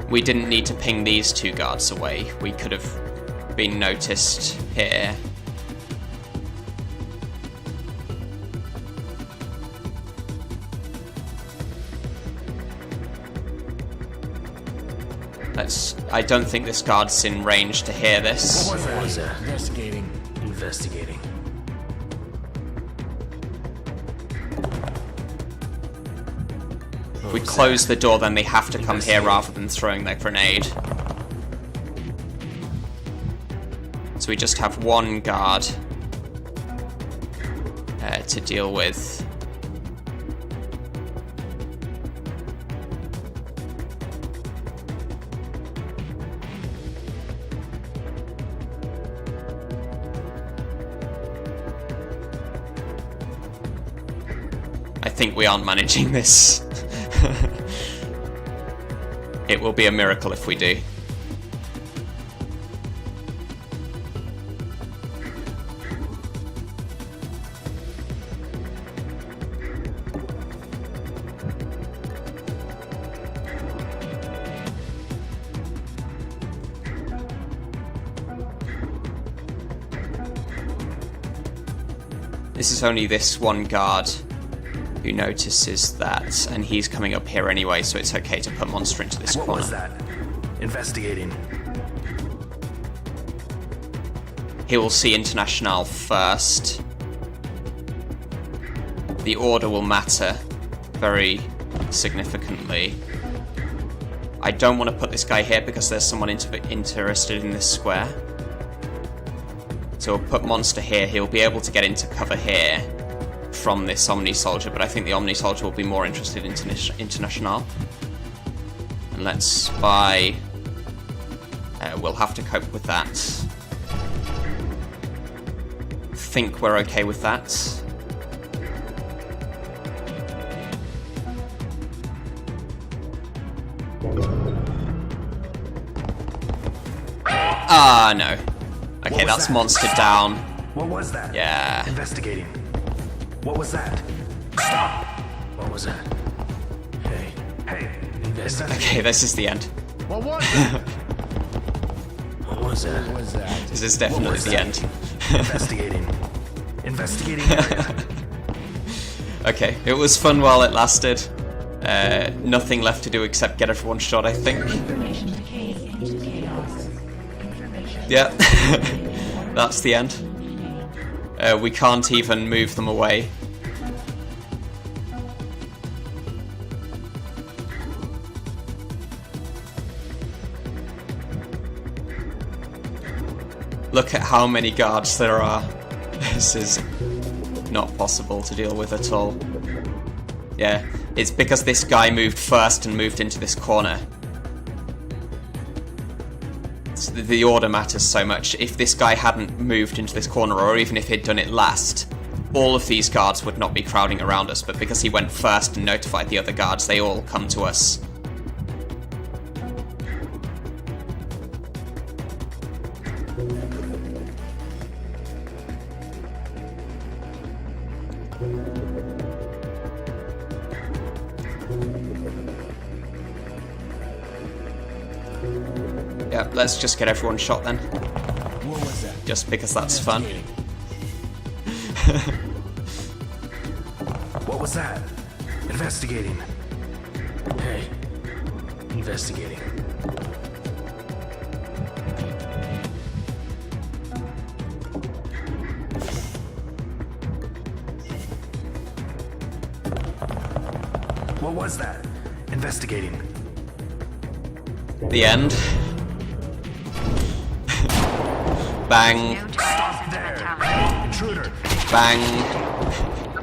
Speaker 1: We didn't need to ping these two guards away. We could have been noticed here. I don't think this guard's in range to hear this.
Speaker 4: What was that? Investigating. Investigating.
Speaker 1: If we close the door, then they have to come here rather than throwing their grenade. So we just have one guard to deal with. I think we aren't managing this. It will be a miracle if we do. This is only this one guard who notices that, and he's coming up here anyway, so it's okay to put monster into this corner.
Speaker 4: What was that? Investigating.
Speaker 1: He will see Internationale first. The order will matter very significantly. I don't want to put this guy here because there's someone interested in this square. So we'll put monster here. He'll be able to get into cover here from this Omni Soldier, but I think the Omni Soldier will be more interested in Internationale. And let's buy... we'll have to cope with that. Think we're okay with that. Ah, no. Okay, that's
Speaker 4: that?
Speaker 1: monster down.
Speaker 4: What was that?
Speaker 1: Yeah.
Speaker 4: Investigating. What was that? Stop! What was that? Hey. Hey. Investigate.
Speaker 1: Okay, this is the end.
Speaker 6: What was it?
Speaker 4: What was that?
Speaker 6: What was that?
Speaker 1: This is definitely
Speaker 4: was
Speaker 1: the
Speaker 4: that?
Speaker 1: end.
Speaker 4: Investigating. Investigating area.
Speaker 1: Okay, it was fun while it lasted. Nothing left to do except get everyone shot, I think.
Speaker 2: Information decays into chaos. Information
Speaker 1: Yeah, that's the end. We can't even move them away. Look at how many guards there are. This is not possible to deal with at all. Yeah, it's because this guy moved first and moved into this corner. The order matters so much. If this guy hadn't moved into this corner, or even if he'd done it last, all of these guards would not be crowding around us, but because he went first and notified the other guards, they all come to us. Yeah, let's just get everyone shot then.
Speaker 6: What was that?
Speaker 1: Just because that's fun.
Speaker 4: What was that? Investigating. Hey. Investigating. What was that? Investigating.
Speaker 1: The end. Bang.
Speaker 5: No target sentimentality.
Speaker 4: Intruder.
Speaker 1: Bang.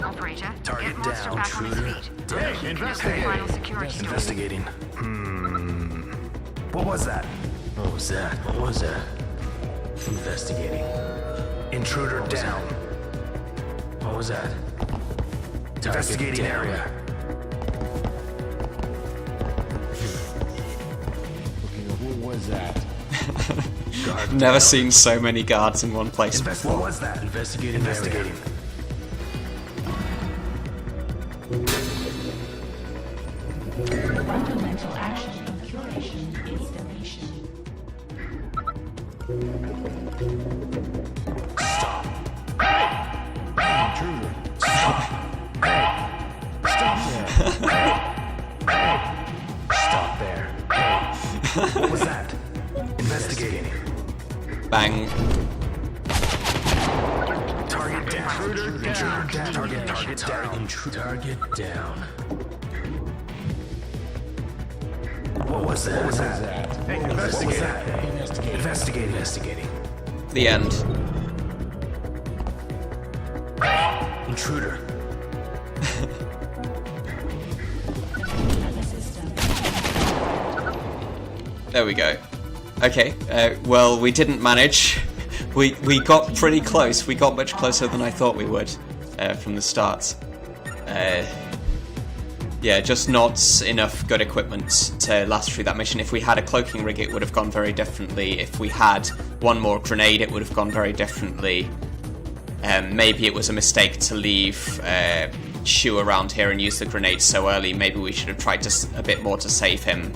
Speaker 5: Operator,
Speaker 4: Target
Speaker 5: get monster
Speaker 4: down,
Speaker 5: back on his
Speaker 4: intruder.
Speaker 5: feet.
Speaker 6: Hey,
Speaker 5: Connect the
Speaker 6: investigate.
Speaker 5: final security door.
Speaker 4: Investigating. What was that? What was that? What was that? Investigating. Intruder down. What was that? Investigating area.
Speaker 6: What was that?
Speaker 1: Never seen so many guards in one place
Speaker 4: What
Speaker 1: before.
Speaker 4: was that? Investigating. Investigating.
Speaker 2: The fundamental action of curation is deletion.
Speaker 4: Stop.
Speaker 6: Intruder.
Speaker 4: Stop there. What was that? Investigating.
Speaker 1: Bang.
Speaker 4: Target down. Intruder down. Target down. Target down. What was that? What was that? Hey, investigating. Investigating.
Speaker 1: The end.
Speaker 4: Intruder.
Speaker 1: There we go. Okay, well, we didn't manage. We got pretty close. We got much closer than I thought we would from the start. Yeah, just not enough good equipment to last through that mission. If we had a cloaking rig, it would have gone very differently. If we had one more grenade, it would have gone very differently. Maybe it was a mistake to leave Shu around here and use the grenade so early. Maybe we should have tried a bit more to save him.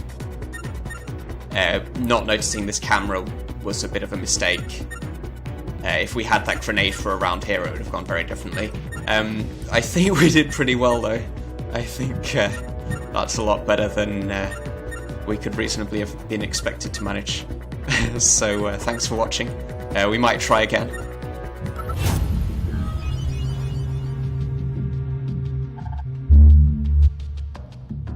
Speaker 1: Not noticing this camera was a bit of a mistake. If we had that grenade for around here, it would have gone very differently. I think we did pretty well, though. I think that's a lot better than we could reasonably have been expected to manage. So thanks for watching. We might try again.